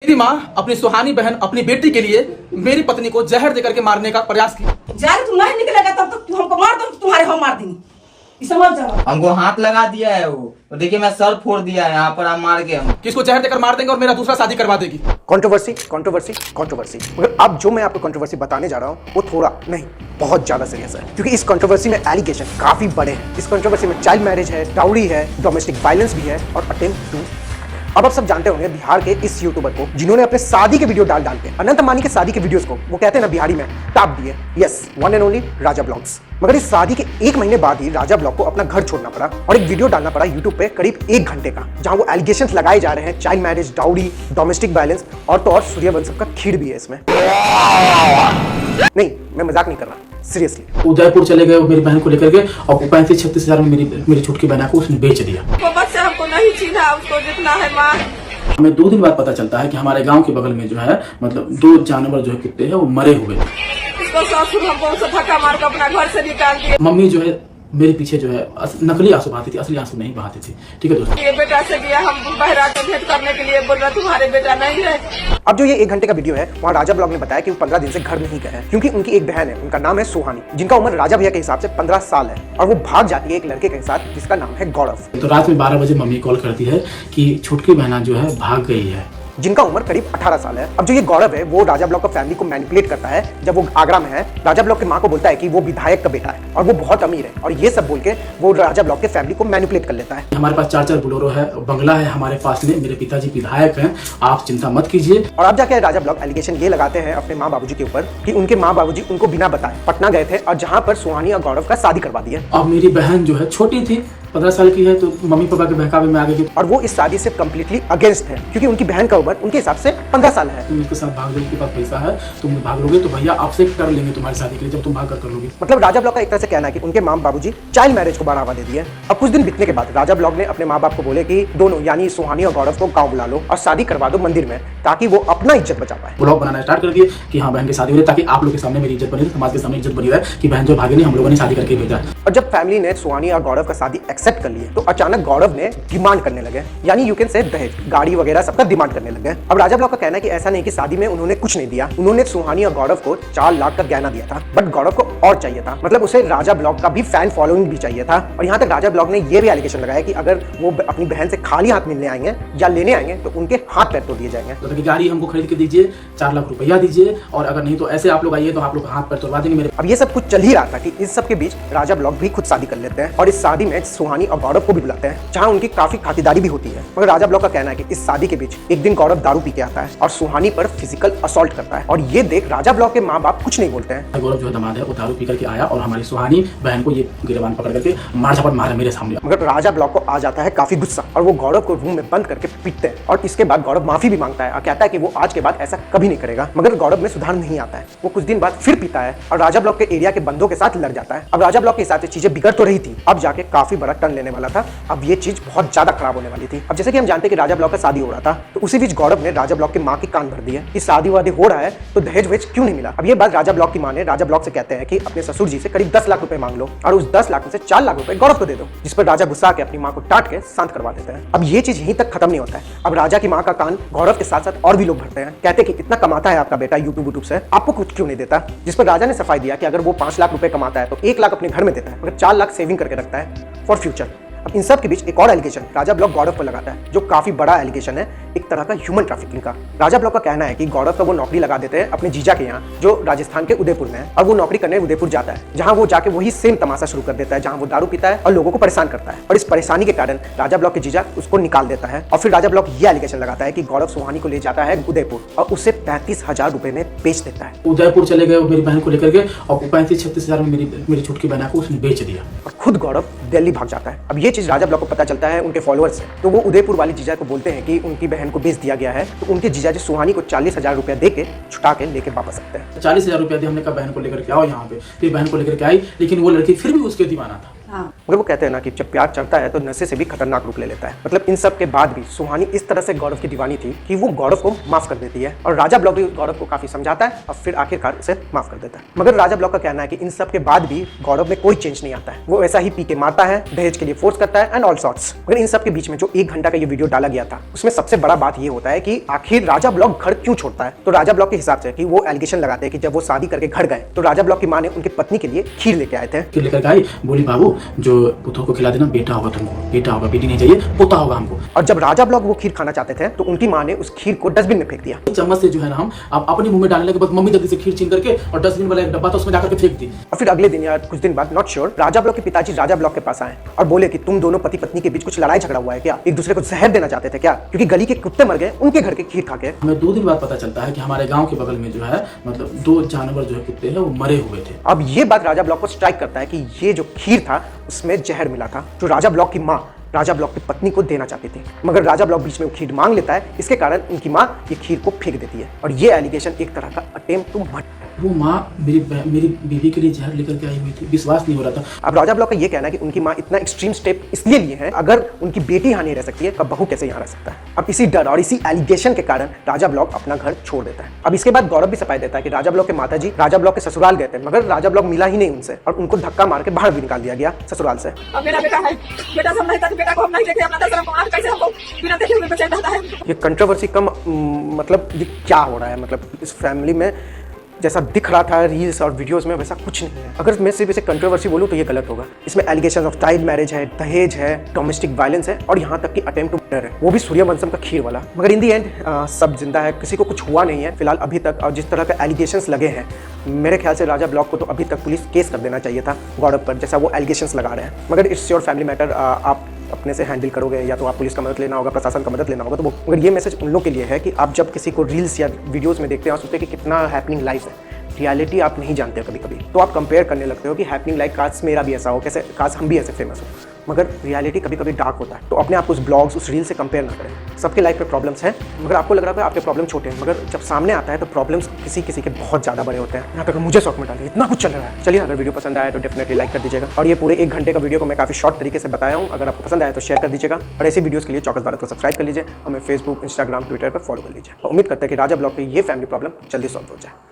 मेरी माँ अपनी सुहानी बहन अपनी बेटी के लिए मेरी पत्नी को जहर देकर के मारने का प्रयास की। जहर तुम नहीं निकलेगा तब तक तू हमको मार दो, तुम्हारे हम मार देंगे। समझ जाओ। हमको हाथ लगा दिया है वो, तो देखिए मैं सर फोड़ दिया है यहाँ पर, हम मार के हम किसको जहर देकर मार देंगे और मेरा दूसरा शादी करवा देगी। Controversy controversy controversy. मगर अब जो मैं आपको कंट्रोवर्सी बताने जा रहा हूँ वो थोड़ा नहीं बहुत ज्यादा सीरियस है, क्योंकि इस कंट्रोवर्सी में एलिगेशन काफी बड़े हैं। इस कंट्रोवर्सी में चाइल्ड मैरिज है, डाउरी है, डोमेस्टिक वायलेंस भी है और अटेम्प्ट टू। अब आप सब जानते होंगे बिहार के इस यूट्यूबर को जिन्होंने अपने शादी के वीडियो डाल के अनंत अंबानी के शादी के वीडियोस को, वो कहते हैं ना बिहारी में, टाप दिए। Yes, one and only Raja blogs. मगर इस शादी के 1 महीने बाद ही राजा ब्लॉग को अपना घर छोड़ना पड़ा और एक वीडियो डालना पड़ा यूट्यूब पे करीब 1 घंटे का, जहां वो एलिगेशंस लगाए जा रहे हैं child marriage, dowry, domestic violence और तो और सूर्यवंशम का खीर भी है इसमें। नहीं, मैं मजाक नहीं कर रहा, सीरियसली। उदयपुर चले गए मेरी बहन को लेकर के और 35-36 हजार में मेरी छुटकी बहना को उसने बेच दिया। बच्चा हमको नहीं चिन्हा, उसको जितना है मार। हमें 2 दिन बाद पता चलता है कि हमारे गांव के बगल में जो है मतलब 2 जानवर जो है कुत्ते हैं वो मरे हुए। इसको ससुर हमको उसे धक्का मार कर अपना घर से निकाल दिए। मम्मी जो है मेरे पीछे जो है नकली आंसू बहाती थी, असली आंसू नहीं बहाती थी। ठीक है दोस्तों, ये बेटा से गया, हम बहरा को भेंट करने के लिए बोल रहा तुम्हारे बेटा नहीं है। अब जो ये 1 घंटे का वीडियो है, वहाँ राजा ब्लॉग ने बताया कि वो 15 दिन से घर नहीं गए हैं, क्योंकि उनकी एक बहन है, उनका नाम है सुहानी, जिनका उम्र राजा भैया के हिसाब से 15 साल है, और वो भाग जाती है एक लड़के के साथ जिसका नाम है गौरव। तो रात में 12 बजे मम्मी कॉल करती है कि छुटकी बहना जो है भाग गई है, जिनका उम्र करीब 18 साल है। अब जो ये गौरव है वो राजा ब्लॉग का फैमिली को मैनिपुलेट करता है। जब वो आगरा में है, राजा ब्लॉग की माँ को बोलता है कि वो विधायक का बेटा है और वो बहुत अमीर है, और ये सब बोल के वो राजा ब्लॉग के फैमिली को मैनिपुलेट कर लेता है। हमारे पास 4 बोलेरो है, बंगला है हमारे पास में, मेरे पिताजी विधायक हैं, आप चिंता मत कीजिए। और अब जाके राजा ब्लॉग एलिगेशन ये लगाते हैं अपने माँ बाबूजी के ऊपर कि उनके माँ बाबूजी उनको बिना बताए पटना गए थे और जहाँ पर सुहानी और गौरव का शादी करवा दिया। अब मेरी बहन जो है छोटी थी, 15 साल की है, तो मम्मी पापा के बहकावे में आ गई और वो इस शादी से कम्प्लीटली अगेंस्ट है, क्योंकि उनकी बहन का उम्र उनके हिसाब से 15 साल है। तुम इनके साथ भाग लोगे, के पास पैसा है, तुम भाग लोगे तो भैया आपसे कर लेंगे तुम्हारी शादी के लिए, जब तुम भाग कर लोगे। मतलब राजा ब्लॉग का एक तरह से कहना है कि उनके माँ बाबूजी चाइल्ड मैरिज को बढ़ावा दे दिए। अब कुछ दिन बीतने के बाद राजा ब्लॉग ने अपने माँ बाप को बोले कि दोनों यानी सुहानी और गौरव को गाँव बुला लो और शादी करवा दो मंदिर में, ताकि वो अपना इज्जत बचा पाए। ब्लॉग बनाना स्टार्ट कर दिए कि हाँ बहन की शादी हो रही है, ताकि आप लोग के सामने मेरी इज्जत बनी रहे, समाज के सामने इज्जत बनी रहे कि बहन जो भागे नहीं, हम लोगों ने शादी करके भेजा। और जब फैमिली ने सुहानी और गौरव का शादी एक्सेप्ट कर लिए तो अचानक गौरव ने डिमांड करने लगे, यानी यू कैन से दहेज, गाड़ी वगैरह सबका डिमांड करने लगे। अब राजा ब्लॉग का कहना है कि ऐसा नहीं कि शादी में उन्होंने कुछ नहीं दिया, उन्होंने सुहानी और गौरव को 4 लाख का गहना दिया था, बट गौरव को और चाहिए था। मतलब उसे राजा ब्लॉग का भी फैन फॉलोइंग भी चाहिए था। और यहाँ तक राजा ब्लॉग ने यह भी एलिगेशन लगाया कि अगर वो अपनी बहन से खाली हाथ मिलने आएंगे या लेने आएंगे तो उनके हाथ पैर तोड़ दिए जाएंगे। तो कि गाड़ी हमको खरीद के दीजिए, 4 लाख रुपया दीजिए, और अगर नहीं तो ऐसे आप लोग आइए तो आप लोग हाथ पैर तोड़वा देंगे मेरे। अब ये सब कुछ चल ही रहा था कि इस सब के बीच राजा ब्लॉग भी खुद शादी कर लेते हैं और इस शादी में सुहानी और गौरव को भी बुलाते हैं, जहाँ उनकी काफी खातिरदारी भी होती है। मगर राजा ब्लॉग का कहना है कि इस शादी के बीच एक दिन गौरव दारू पी के आता है और सुहानी पर फिजिकल असॉल्ट करता है, और ये देख राजा ब्लॉग के माँ बाप कुछ नहीं बोलते हैं। गौरव जो दामाद है वो दारू पी करके आया और हमारी सुहानी बहन को ये गिरबान पकड़ करके मार झपट मारा मेरे सामने। मगर राजा ब्लॉग को आ जाता है काफी गुस्सा और वो गौरव को रूम में बंद करके पीटते हैं, और इसके बाद गौरव माफी भी मांगता है और कहता है कि वो आज के बाद ऐसा कभी नहीं करेगा। मगर गौरव में सुधार नहीं आता है, वो कुछ दिन बाद फिर पीता है और राजा ब्लॉग के एरिया के बंदों के साथ लड़ जाता है। अब राजा ब्लॉग के हिसाब से चीजें बिगड़ तो रही थी, अब जाके काफी बड़ा टर्न लेने वाला था। अब ये चीज बहुत ज्यादा खराब होने वाली थी। अब जैसे कि हम जानते हैं कि राजा ब्लॉग का शादी हो रहा था, तो उसी बीच गौरव ने राजा ब्लॉग के माँ की कान भर दी है कि शादी वादी हो रहा है तो दहेज वेज क्यों नहीं मिला। अब ये बात राजा ब्लॉग की माँ ने राजा ब्लॉग से कहते हैं कि अपने ससुर जी से करीब 10 लाख रुपए मांग लो और उस 10 लाख में से 4 लाख रुपए गौरव को दे दो, जिस पर राजा गुस्सा के अपनी माँ को डांट के शांत करवा देते हैं। अब ये चीज यहीं तक खत्म नहीं होता है। अब राजा की माँ का कान गौरव के साथ साथ और भी लोग भरते हैं, कहते हैं कि इतना कमाता है आपका बेटा यूट्यूब से, आपको कुछ क्यों नहीं देता। जिस पर राजा ने सफाई दिया कि अगर वो 5 लाख रुपए कमाता है तो 1 लाख अपने घर में देता है, मगर 4 लाख सेविंग करके रखता है फॉर फ्यूचर। अब इन सब के बीच एक और एलिगेशन राजा ब्लॉग गौरव पर लगाता है, जो काफी बड़ा एलिगेशन है, एक तरह का ह्यूमन ट्रैफिकिंग का। राजा ब्लॉग का कहना है कि गौरव का वो नौकरी लगा देते हैं अपने जीजा के यहाँ, जो राजस्थान के उदयपुर में है, और वो नौकरी करने उदयपुर जाता है, जहाँ वो जाके वही सेम तमाशा शुरू कर देता है, जहाँ वो दारू पीता है और लोगों को परेशान करता है। और इस परेशानी के कारण राजा ब्लॉग के जीजा उसको निकाल देता है, और फिर राजा ब्लॉग ये एलिगेशन लगाता है कि गौरव सुहानी को ले जाता है उदयपुर और उसे 35,000 रुपए में बेच देता है। उदयपुर चले गए मेरी बहन को लेकर के और 35-36 हजार में मेरी छुटकी बहना को उसने बेच दिया और खुद गौरव दिल्ली भाग जाता है। अब ये चीज राजा ब्लॉग को पता चलता है उनके फॉलोअर्स से, तो वो उदयपुर वाली जीजा को बोलते हैं कि उनकी बहन को बेच दिया गया है, तो उनके जीजा जी सुहानी को 40,000 रुपया दे के छुटा के लेके वापस सकते हैं। 40,000 रुपया दिए, हमने कहा बहन को लेकर के आओ यहाँ पे, फिर बहन को लेकर के आई, लेकिन वो लड़की फिर भी उसके दीवाना था। हाँ। मगर वो कहते हैं ना कि जब प्यार चढ़ता है तो नशे से भी खतरनाक रूप ले लेता है। मतलब इन सब के बाद भी सुहानी इस तरह से गौरव की दीवानी थी कि वो गौरव को माफ कर देती है और राजा ब्लॉक भी गौरव को काफी समझाता है और फिर आखिरकार उसे माफ कर देता है। मगर राजा ब्लॉक का कहना है कि इन सब के बाद भी गौरव में कोई चेंज नहीं आता है, वो ऐसा ही पी के मारता है, दहेज के लिए फोर्स करता है एंड ऑल सॉर्ट्स। मगर इन सब के बीच में जो 1 घंटा का ये वीडियो डाला गया था उसमें सबसे बड़ा बात ये होता है कि आखिर राजा ब्लॉक घर क्यों छोड़ता है। तो राजा ब्लॉक के हिसाब से कि वो एलिगेशन लगाते हैं कि जब वो शादी करके घर गए तो राजा ब्लॉक की माँ ने उनकी पत्नी के लिए खीर लेके आए थे। खीर लेकर आई, बोली बाबू जो पुतों को खिला देना, बेटा होगा तुमको, बेटा होगा, बेटी नहीं चाहिए, पोता होगा हमको। और जब राजा ब्लॉक वो खीर खाना चाहते थे तो उनकी माँ ने उस खीर को डस्टबिन में फेंक दिया। चम्मच से जो है ना हम अपने मुंह में डालने के बाद मम्मी जल्दी से खीर छीन करके और डस्टबिन वाला एक डब्बा था उसमें जाकर के फेंक दी। और फिर अगले दिन या कुछ दिन बाद नॉट श्योर राजा ब्लॉक के पिताजी राजा ब्लॉक के पास आए और बोले कि तुम दोनों पति पत्नी के बीच कुछ लड़ाई झगड़ा हुआ है क्या, एक दूसरे को जहर देना चाहते थे क्या, क्योंकि गली के कुत्ते मर गए उनके घर के खीर खा के। हमें 2 दिन बाद पता चलता है कि हमारे गांव के बगल में जो है मतलब 2 जानवर जो है कुत्ते हैं वो मरे हुए थे। अब ये बात राजा ब्लॉक को स्ट्राइक करता है कि ये जो खीर था उसमें जहर मिला था जो राजा ब्लॉक की माँ राजा ब्लॉक की पत्नी को देना चाहती थी। मगर राजा ब्लॉक बीच में वो खीर मांग लेता है, इसके कारण उनकी माँ ये खीर को फेंक देती है और ये एलिगेशन एक तरह का अटेम्प्ट टू मर्डर। वो माँ मेरी बीवी के लिए जहर लेकर के आई हुई थी, विश्वास नहीं हो रहा था। अब राजा ब्लॉक का ये कहना है कि उनकी माँ इतना एक्सट्रीम स्टेप इसलिए लिए है, अगर उनकी बेटी यहाँ नहीं रह सकती है तो बहू कैसे यहाँ रह सकता है। अब इसी डर और इसी एलिगेशन के कारण राजा ब्लॉक अपना घर छोड़ देता है। अब इसके बाद गौरव भी सफाई देता है कि राजा ब्लॉक के माताजी राजा ब्लॉक के ससुराल गए थे मगर राजा ब्लॉक मिला ही नहीं उनसे और उनको धक्का मार के बाहर भी निकाल दिया गया ससुराल से। अब मेरा बेटा है, बेटा सब नहीं था तो बेटा को हम नहीं देखे, अपना दसरा को कैसे हमको बिना देखे हुए बेचैन रहता है। ये कंट्रोवर्सी कम मतलब ये क्या हो रहा है, मतलब इस फैमिली में जैसा दिख रहा था रील्स और वीडियोस में वैसा कुछ नहीं है। अगर मैं सिर्फ इसे कंट्रोवर्सी बोलूँ तो ये गलत होगा। इसमें एलिगेशन ऑफ चाइल्ड मैरिज है, दहेज है, डोमेस्टिक वायलेंस है और यहाँ तक कि अटेम्प्ट टू मर्डर है, वो भी सूर्यवंशम का खीर वाला। मगर इन दी एंड सब जिंदा है, किसी को कुछ हुआ नहीं है फिलहाल अभी तक। और जिस तरह का एलिगेशंस लगे हैं मेरे ख्याल से राजा ब्लॉक को तो अभी तक पुलिस केस कर देना चाहिए था गौरव पर, जैसा वो एलिगेशंस लगा रहे हैं। मगर इट्स योर फैमिली मैटर, आप अपने से हैंडल करोगे या तो आप पुलिस का मदद लेना होगा, प्रशासन का मदद लेना होगा। तो वो मगर ये मैसेज उन लोग के लिए है कि आप जब किसी को रील्स या वीडियोस में देखते हैं और सोचते हैं कि कितना हैपनिंग लाइफ है, रियलिटी आप नहीं जानते हो कभी कभी, तो आप कंपेयर करने लगते हो कि हैपनिंग लाइक काश मेरा भी ऐसा हो, कैसे काश हम भी ऐसे फेमस हो। मगर रियलिटी कभी कभी डार्क होता है, तो अपने आप को उस ब्लॉग्स उस रील से कंपेयर ना करें। सबके लाइफ में प्रॉब्लम्स हैं, मगर आपको लग रहा है आपके प्रॉब्लम छोटे हैं, मगर जब सामने आता है तो प्रॉब्लम्स किसी किसी के बहुत ज़्यादा बड़े होते हैं। यहाँ तक मुझे शौक में डालिए, इतना कुछ चल रहा है। चलिए अगर वीडियो पसंद आया तो डेफिनेटली लाइक कर दीजिएगा और ये पूरे 1 घंटे का वीडियो को मैं काफ़ी शॉर्ट तरीके से बताया हूँ। अगर आपको पसंद आया तो शेयर कर दीजिएगा और ऐसी वीडियोज़ के लिए चौकस भारत को सब्सक्राइब कर लीजिए, हमें फेसबुक, इंस्टाग्राम, ट्विटर पर फॉलो कर लीजिए। उम्मीद करते हैं कि राजा ब्लॉक की ये फैमिली प्रॉब्लम जल्दी सॉल्व हो जाए।